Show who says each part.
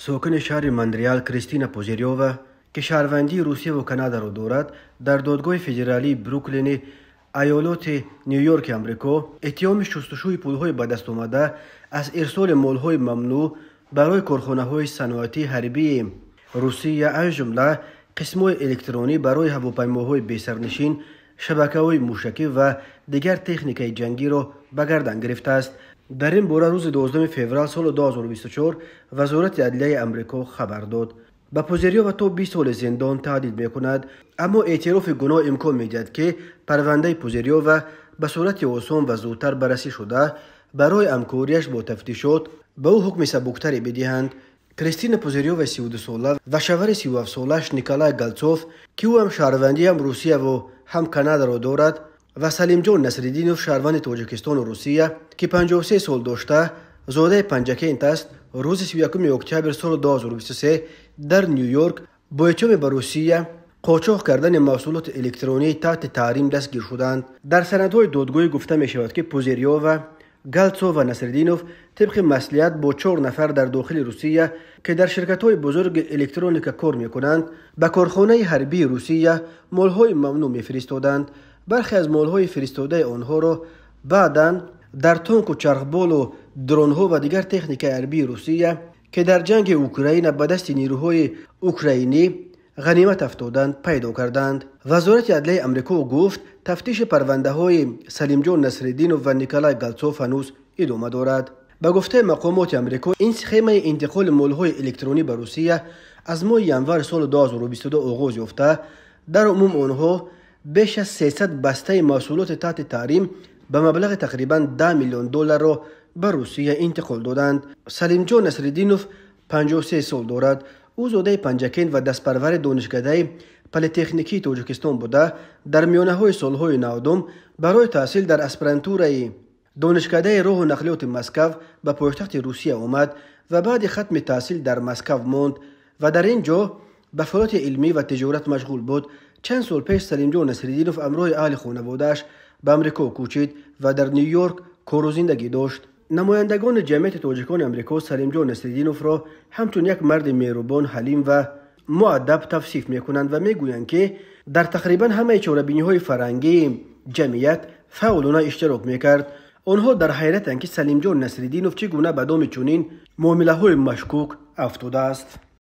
Speaker 1: ساکن شهر مونترال کریستینا پوزیریووا که شهروندی روسیه و کانادا را دارد، در دادگاه فدرالی بروکلین ایالت نیویورک آمریکا اتهام شستشوی پولهای به دست آمده از ارسال مالهای ممنوع برای کارخانه‌های صنعتی حربی روسیه از جمله قسم‌های الکترونی برای هواپیماهای بی‌سرنشین، شبکه‌های موشکی و دیگر تکنیک جنگی را به گردن گرفته است. در این باره روز 12 فوریه سال 2024 وزارت عدلیه آمریکا خبر داد. به پوزیریووا تا 20 سال زندان تهدید می‌کند، اما اعتراف گناه امکان می‌دهد که پرونده پوزیریووا به صورت آسان و زودتر بررسی شده برای همکاریش با تفتیشات به او حکم سبکتری بدهند. کریستینا پوزیریووا 32 ساله و شوهر 37 سالش نیکولای گالتسوف که او هم شهروندی هم روسیه و هم کانادا را دارد و سلیم جان نصرالدینوف شهروند تاجیکستان و روسیه که 53 سال داشته زاده پنجکینت است، روز 31 اکتبر سال 2023 در نیویورک با اتهام به روسیه قاچاق کردن محصولات الکترونی تحت تحریم دستگیر شدند. در سندهای دادگاهی گفته می شود که پوزیریووا، گالتسوف و نصرالدینوف طبق مصلحت با 4 نفر در داخل روسیه که در شرکت‌های بزرگ الکترونیک کار می‌کنند به کارخانه حربی روسیه مال‌های ممنوع می‌فرستادند. برخی از مال‌های فرستاده آنها را بعداً در تانک و چرخبال و درون‌ها و دیگر تکنیک حربی روسیه که در جنگ اوکراین به دست نیروهای اوکراینی غنیمت افتادند پیدا کردند. وزارت عدلیه آمریکا گفت تفتیش پرونده‌های سلیم جان نصرالدینوف و نیکولای گالتسوف هنوز ادامه دارد. به گفته مقامات آمریکا این سخمه انتقال مال‌های الکترونی به روسیه از ماه ژانویه سال 2022 آغاز یافته. در عموم آنها بیش از 300 بسته محصولات تحت تحریم به مبلغ تقریباً 10 میلیون دلار را به روسیه انتقال دادند. سلیم جان نصرالدینوف 53 سال دارد. او زاده پنجکین و دستپرور دانشکده پلی‌تکنیکی تاجیکستان بوده. در میانه‌های سال‌های 90 برای تحصیل در اسپرانتورای دانشکده راه و نقلیات مسکو به پایتخت روسیه آمد و بعد ختم تحصیل در مسکو ماند و در اینجا به فعالیت علمی و تجارت مشغول بود. چند سال پیش سلیم جان نصرالدینوف همراه اهل خانواده‌اش به آمریکا کوچید و در نیویورک کار و زندگی داشت. نمایندگان جمعیت تاجیکان آمریکا سلیم جان نصرالدینوف را همچون یک مرد مهربان، حلیم و مؤدب توصیف می‌کنند و می‌گویند که در تقریباً همه چاره‌بینی‌های فرهنگی جمعیت فعالانه اشتراک می‌کرد. آنها در حیرتند که سلیم جان نصرالدینوف چگونه به دام چنین معامله‌های مشکوک افتاده است.